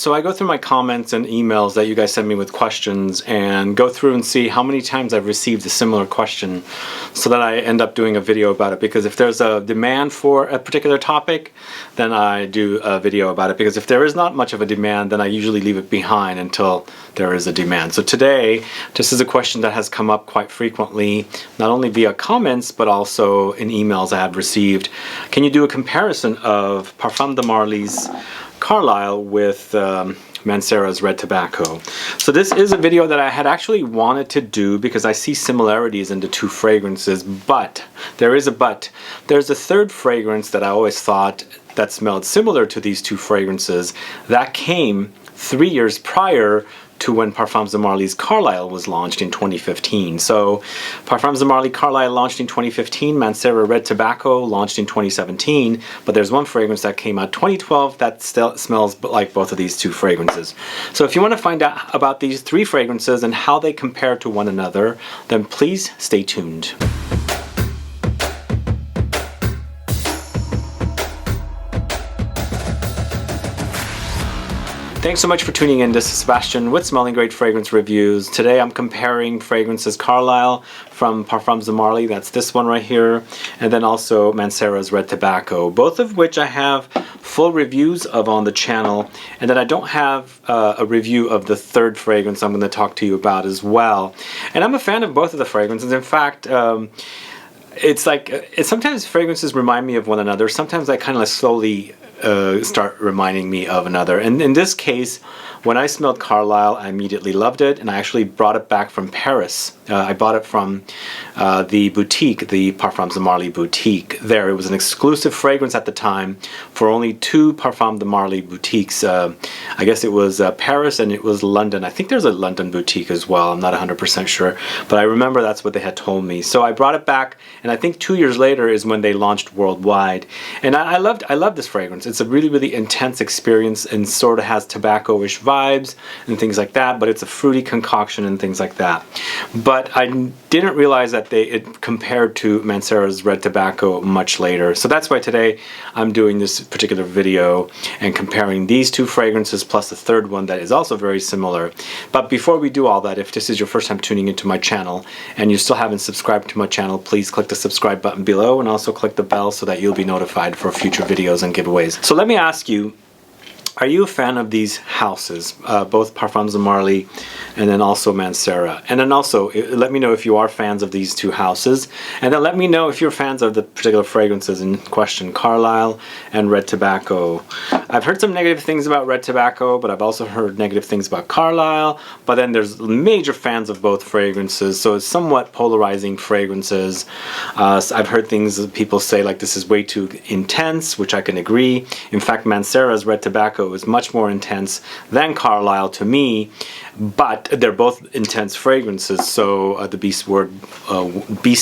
So I go through my comments and emails that you guys send me with questions and go through and see how many times I've received a similar question so that I end up doing a video about it. Because if there's a demand for a particular topic, then I do a video about it. Because if there is not much of a demand, then I usually leave it behind until there is a demand. So today, this is a question that has come up quite frequently, not only via comments, but also in emails I have received. Can you do a comparison of Parfums de Marly's Carlisle with Mancera's Red Tobacco? So this is a video that I had actually wanted to do because I see similarities in the two fragrances, but there is a but. There's a third fragrance that I always thought that smelled similar to these two fragrances that came 3 years prior to when Parfums de Marly's Carlisle was launched in 2015. So Parfums de Marly Carlisle launched in 2015, Mancera Red Tobacco launched in 2017, but there's one fragrance that came out 2012 that still smells like both of these two fragrances. So if you want to find out about these three fragrances and how they compare to one another, then please stay tuned. Thanks so much for tuning in. This is Sebastian with Smelling Great Fragrance Reviews. Today I'm comparing fragrances Carlisle from Parfums de Marly, that's this one right here, and then also Mancera's Red Tobacco, both of which I have full reviews of on the channel, and then I don't have a review of the third fragrance I'm going to talk to you about as well. And I'm a fan of both of the fragrances. In fact, it's like sometimes fragrances remind me of one another. Sometimes I kind of slowly start reminding me of another. And in this case, when I smelled Carlisle, I immediately loved it, and I actually brought it back from Perris. I bought it from the boutique, the Parfums de Marly boutique there. It was an exclusive fragrance at the time for only two Parfums de Marly boutiques. I guess it was Paris and it was London. I think there's a London boutique as well. I'm not 100% sure, but I remember that's what they had told me. So I brought it back, and I think 2 years later is when they launched worldwide. And I loved this fragrance. It's a really, really intense experience and sort of has tobacco-ish vibes and things like that, but it's a fruity concoction and things like that. But I didn't realize that it compared to Mancera's Red Tobacco much later. So that's why today I'm doing this particular video and comparing these two fragrances plus the third one that is also very similar. But before we do all that, if this is your first time tuning into my channel and you still haven't subscribed to my channel, please click the subscribe button below and also click the bell so that you'll be notified for future videos and giveaways. So let me ask you, are you a fan of these houses, both Parfums de Marly and then also Mancera? And then also, let me know if you are fans of these two houses. And then let me know if you're fans of the particular fragrances in question, Carlisle and Red Tobacco. I've heard some negative things about Red Tobacco, but I've also heard negative things about Carlisle. But then there's major fans of both fragrances, so it's somewhat polarizing fragrances. I've heard things that people say like this is way too intense, which I can agree. In fact, Mancera's Red Tobacco is much more intense than Carlisle to me, but they're both intense fragrances, so the beast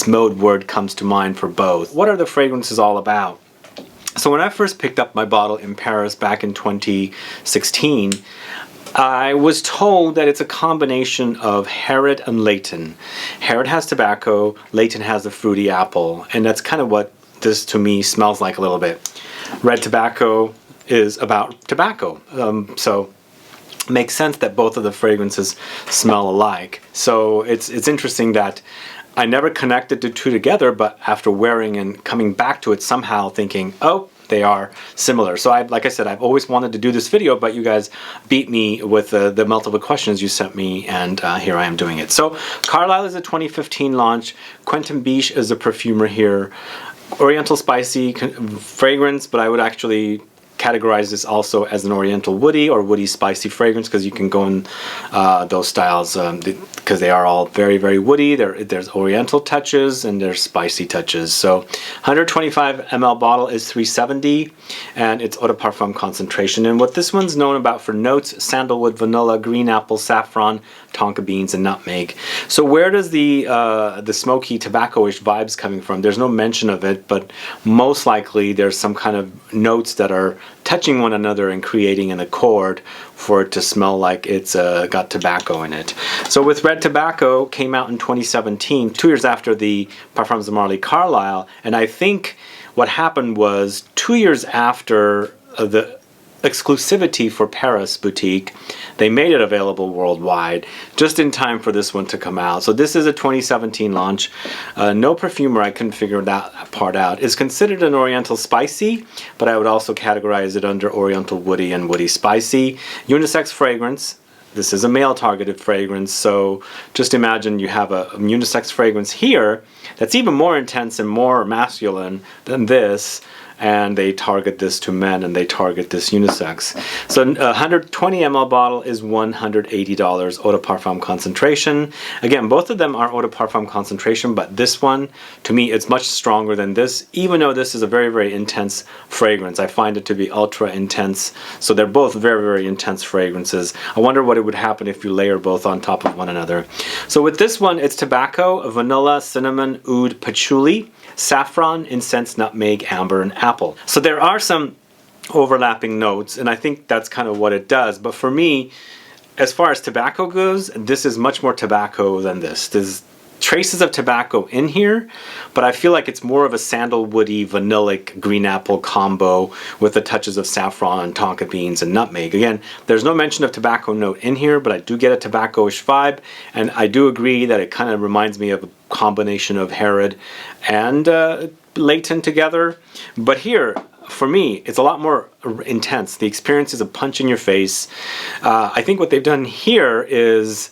mode word comes to mind for both. What are the fragrances all about? So when I first picked up my bottle in Paris back in 2016, I was told that it's a combination of Herod and Layton. Herod has tobacco, Layton has the fruity apple, and that's kind of what this to me smells like a little bit. Red Tobacco is about tobacco, so makes sense that both of the fragrances smell alike. So it's interesting that I never connected the two together, but after wearing and coming back to it somehow thinking, oh, they are similar. So like I said, I've always wanted to do this video, but you guys beat me with the multiple questions you sent me, and here I am doing it. So Carlisle is a 2015 launch. Quentin Bisch is a perfumer here. Oriental spicy fragrance, but I would actually categorize this also as an Oriental woody or woody spicy fragrance, because you can go in those styles because they are all very, very woody. There's Oriental touches and there's spicy touches. So 125 ml bottle is $370, and it's Eau De Parfum concentration. And what this one's known about for notes: sandalwood, vanilla, green apple, saffron, tonka beans, and nutmeg. So where does the smoky tobacco-ish vibes coming from? There's no mention of it, but most likely there's some kind of notes that are touching one another and creating an accord for it to smell like it's got tobacco in it. So with Red Tobacco, came out in 2017, 2 years after the Parfums de Marly Carlisle, and I think what happened was 2 years after exclusivity for Perris boutique. They made it available worldwide just in time for this one to come out. So this is a 2017 launch. No Perfumer, I couldn't figure that part out. It's considered an Oriental spicy, but I would also categorize it under Oriental woody and woody spicy. Unisex fragrance. This is a male targeted fragrance, so just imagine you have a unisex fragrance here that's even more intense and more masculine than this, and they target this to men and they target this unisex. So a 120 ml bottle is $180 Eau De Parfum concentration. Again, both of them are Eau De Parfum concentration, but this one, to me, it's much stronger than this, even though this is a very, very intense fragrance. I find it to be ultra intense, so they're both very, very intense fragrances. I wonder what it would happen if you layer both on top of one another. So with this one, it's tobacco, vanilla, cinnamon, oud, patchouli, saffron, incense, nutmeg, amber, and apple. So there are some overlapping notes, and I think that's kind of what it does. But for me, as far as tobacco goes, this is much more tobacco than this. There's traces of tobacco in here, but I feel like it's more of a sandalwoody, vanillic, green apple combo with the touches of saffron and tonka beans and nutmeg. Again, there's no mention of tobacco note in here, but I do get a tobacco-ish vibe, and I do agree that it kind of reminds me of a combination of Herod and Leighton together. But here, for me, it's a lot more intense. The experience is a punch in your face. I think what they've done here is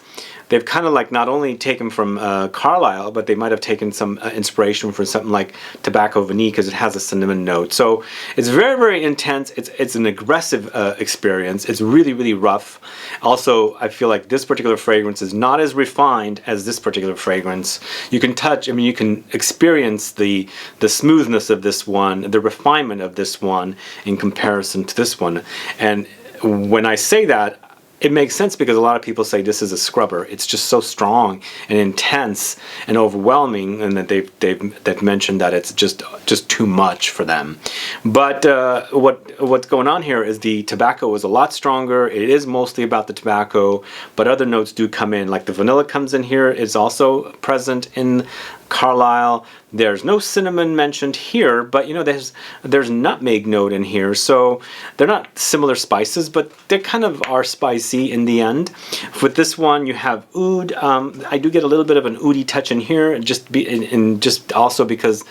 they've kind of like not only taken from Carlisle, but they might have taken some inspiration from something like Tobacco Vanille, because it has a cinnamon note. So it's very, very intense. It's an aggressive experience. It's really, really rough. Also, I feel like this particular fragrance is not as refined as this particular fragrance. You can touch, I mean, you can experience the smoothness of this one, the refinement of this one in comparison to this one. And when I say that, it makes sense because a lot of people say this is a scrubber. It's just so strong and intense and overwhelming, and that they've mentioned that it's just too much for them. But what's going on here is the tobacco is a lot stronger. It is mostly about the tobacco, but other notes do come in. Like the vanilla comes in here. It's also present in Carlisle. There's no cinnamon mentioned here, but you know, there's nutmeg note in here, so they're not similar spices, but they kind of are spicy in the end. With this one, you have oud. I do get a little bit of an oudy touch in here, just also because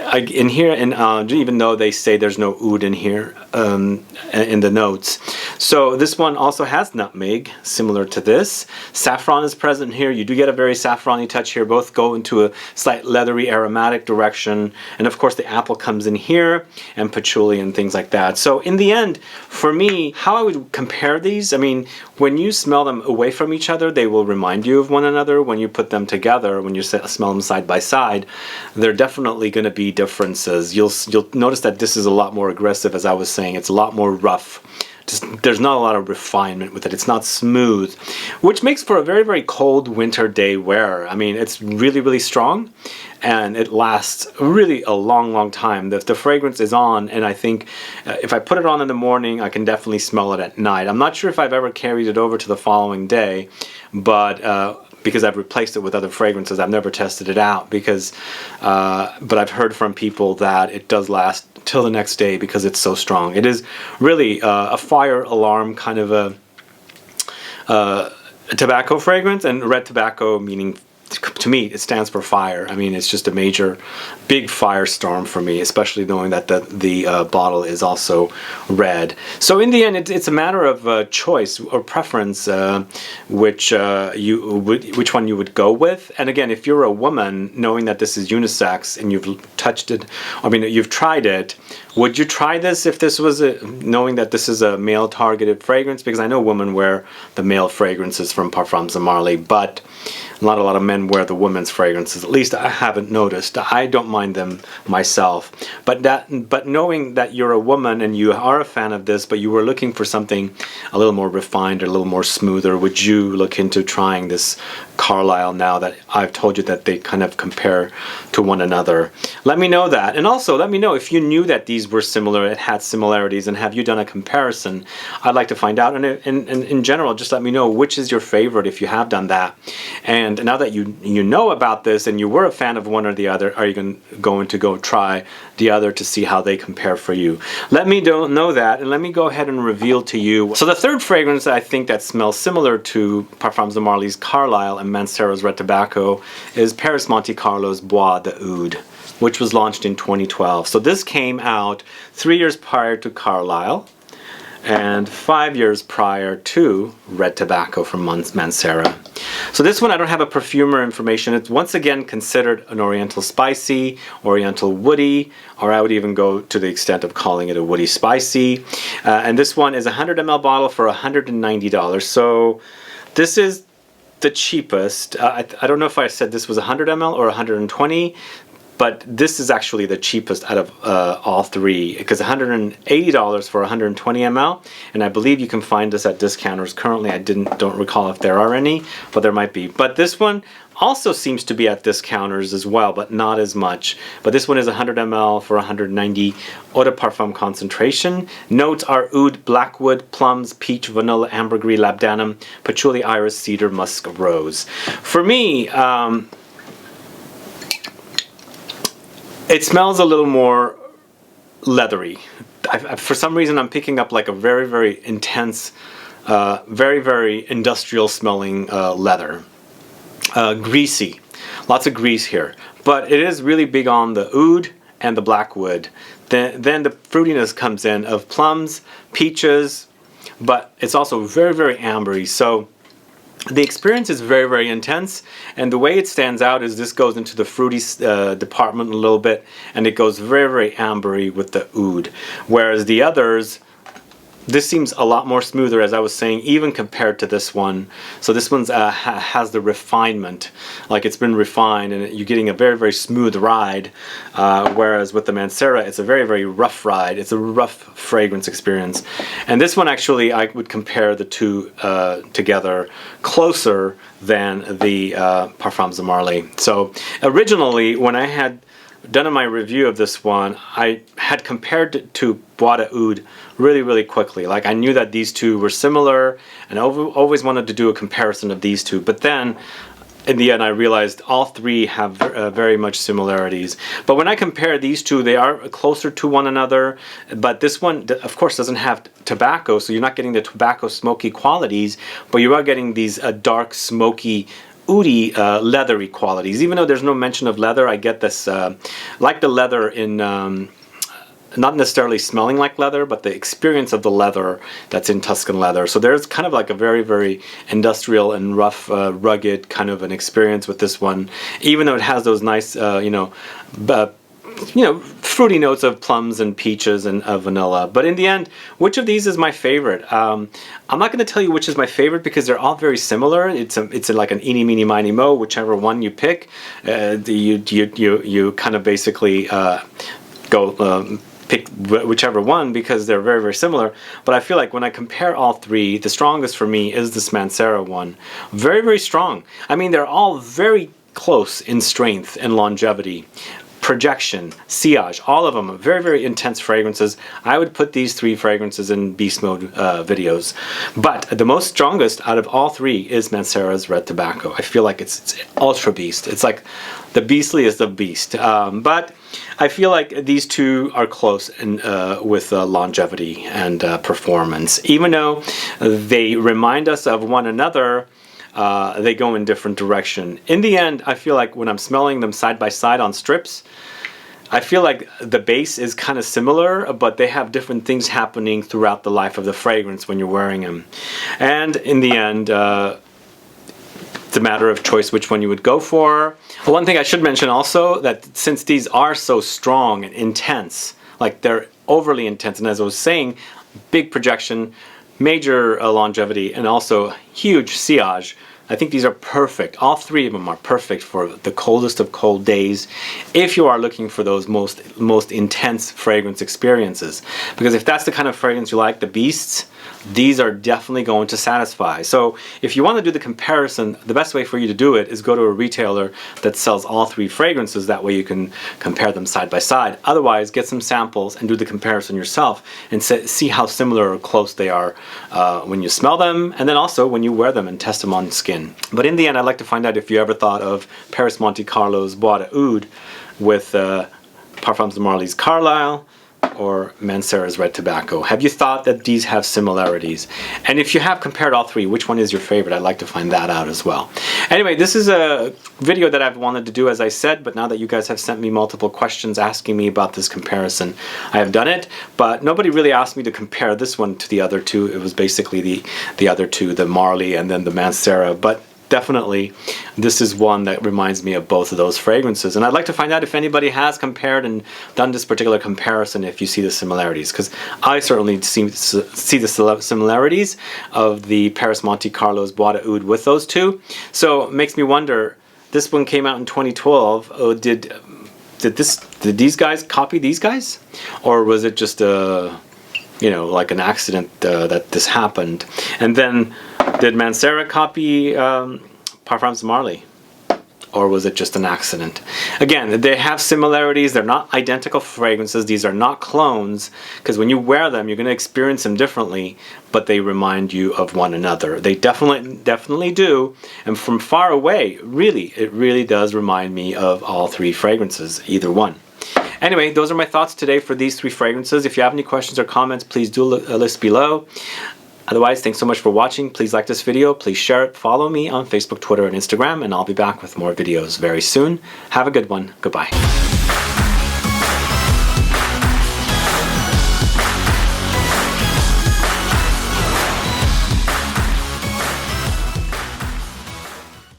in here, and even though they say there's no oud in here in the notes. So this one also has nutmeg, similar to this. Saffron is present here. You do get a very saffrony touch here. Both go into a slight leathery aromatic direction, and of course the apple comes in here, and patchouli and things like that. So in the end, for me, how I would compare these, I mean, when you smell them away from each other, they will remind you of one another. When you put them together, when you smell them side by side, they're definitely going to be differences. You'll notice that this is a lot more aggressive, as I was saying. It's a lot more rough. There's not a lot of refinement with it. It's not smooth, which makes for a very, very cold winter day wear. I mean, it's really, really strong, and it lasts really a long, long time. The fragrance is on, and I think if I put it on in the morning, I can definitely smell it at night. I'm not sure if I've ever carried it over to the following day, but because I've replaced it with other fragrances, I've never tested it out, because but I've heard from people that it does last till the next day because it's so strong. It is really a fire alarm kind of a tobacco fragrance, and red tobacco meaning, to me, it stands for fire. I mean, it's just a major, big firestorm for me, especially knowing that the bottle is also red. So in the end, it's a matter of choice or preference, which one you would go with. And again, if you're a woman, knowing that this is unisex and you've touched it, I mean, you've tried it, would you try this if this was knowing that this is a male targeted fragrance? Because I know women wear the male fragrances from Parfums de Marly, but not a lot of men wear the women's fragrances. At least I haven't noticed. I don't mind them myself. But knowing that you're a woman and you are a fan of this, but you were looking for something a little more refined or a little more smoother, would you look into trying this Carlisle now that I've told you that they kind of compare to one another? Let me know that. And also let me know if you knew that these were similar, it had similarities, and have you done a comparison? I'd like to find out. And in general, just let me know which is your favorite if you have done that. And And now that you know about this and you were a fan of one or the other, are you going to go try the other to see how they compare for you? Let me know that, and let me go ahead and reveal to you. So the third fragrance I think that smells similar to Parfums de Marly's Carlisle and Mancera's Red Tobacco is Perris Monte Carlo's Bois de Oud, which was launched in 2012. So this came out 3 years prior to Carlisle and 5 years prior to Red Tobacco from Mancera. So this one I don't have a perfumer information. It's once again considered an Oriental spicy, Oriental woody, or I would even go to the extent of calling it a woody spicy. And this one is a 100 ml bottle for $190. So this is the cheapest. I don't know if I said this was 100 ml or 120. But this is actually the cheapest out of all three, because $180 for 120 ml, and I believe you can find this at discounters. Currently, I don't recall if there are any, but there might be. But this one also seems to be at discounters as well, but not as much. But this one is 100 ml for 190. Eau De Parfum concentration. Notes are oud, blackwood, plums, peach, vanilla, ambergris, labdanum, patchouli, iris, cedar, musk, rose. For me, it smells a little more leathery. For some reason, I'm picking up like a very, very intense, very, very industrial smelling leather. Greasy. Lots of grease here. But it is really big on the oud and the blackwood. Then the fruitiness comes in of plums, peaches, but it's also very, very ambery. So the experience is very, very intense, and the way it stands out is this goes into the fruity department a little bit, and it goes very, very ambery with the oud. Whereas the others, this seems a lot more smoother, as I was saying, even compared to this one. So this one's has the refinement, like it's been refined, and you're getting a very, very smooth ride. Whereas with the Mancera, it's a very, very rough ride. It's a rough fragrance experience. And this one, actually, I would compare the two together closer than the Parfums de Marly. So originally, when I had done my review of this one, I had compared it to Bois de Oud really, really quickly. Like, I knew that these two were similar, and I always wanted to do a comparison of these two. But then, in the end, I realized all three have very much similarities. But when I compare these two, they are closer to one another. But this one, of course, doesn't have tobacco, so you're not getting the tobacco smoky qualities, but you are getting these dark, smoky, oudy, leathery qualities. Even though there's no mention of leather, I get this, like the leather in, not necessarily smelling like leather, but the experience of the leather that's in Tuscan leather. So there's kind of like a very, very industrial and rough, rugged kind of an experience with this one, even though it has those nice, fruity notes of plums and peaches and vanilla. But in the end, which of these is my favorite? I'm not going to tell you which is my favorite because they're all very similar. It's like an eeny, meeny, miny, mo. Whichever one you pick, you kind of basically go pick whichever one because they're very, very similar. But I feel like when I compare all three, the strongest for me is this Mancera one. Very, very strong. I mean, they're all very close in strength and longevity. Projection, sillage, all of them are very, very intense fragrances. I would put these three fragrances in beast mode videos. But the most strongest out of all three is Mancera's Red Tobacco. I feel like it's ultra beast. It's like the beastliest of beast. But I feel like these two are close in, with longevity and performance. Even though they remind us of one another, they go in different direction. In the end, I feel like when I'm smelling them side by side on strips, I feel like the base is kind of similar, but they have different things happening throughout the life of the fragrance when you're wearing them. And in the end, it's a matter of choice which one you would go for. One thing I should mention also, that since these are so strong and intense, like they're overly intense, and as I was saying, big projection, major longevity, and also huge sillage, I think these are perfect. All three of them are perfect for the coldest of cold days if you are looking for those most intense fragrance experiences. Because if that's the kind of fragrance you like, the beasts, these are definitely going to satisfy. So if you want to do the comparison, the best way for you to do it is go to a retailer that sells all three fragrances. That way you can compare them side by side. Otherwise, get some samples and do the comparison yourself and see how similar or close they are when you smell them, and then also when you wear them and test them on skin. in. But in the end, I'd like to find out if you ever thought of Paris Monte Carlo's Bois de Oud with Parfums de Marly's Carlisle or Mancera's Red Tobacco. Have you thought that these have similarities? And if you have compared all three, which one is your favorite? I'd like to find that out as well. Anyway, this is a video that I've wanted to do, as I said, but now that you guys have sent me multiple questions asking me about this comparison, I have done it. But nobody really asked me to compare this one to the other two. It was basically the other two, the Marly and then the Mancera. But definitely, this is one that reminds me of both of those fragrances. And I'd like to find out if anybody has compared and done this particular comparison, if you see the similarities. Because I certainly see the similarities of the Paris Monte Carlo's Bois de Oud with those two. So it makes me wonder, this one came out in 2012. Did these guys copy these guys? Or was it just a, you know, like an accident that this happened? And then did Mancera copy Parfums de Marly? Or was it just an accident? Again, they have similarities. They're not identical fragrances. These are not clones, because when you wear them, you're going to experience them differently, but they remind you of one another. They definitely do. And from far away, it really does remind me of all three fragrances, either one. Anyway, those are my thoughts today for these three fragrances. If you have any questions or comments, please do list below. Otherwise, thanks so much for watching. Please like this video. Please share it. Follow me on Facebook, Twitter, and Instagram, and I'll be back with more videos very soon. Have a good one. Goodbye.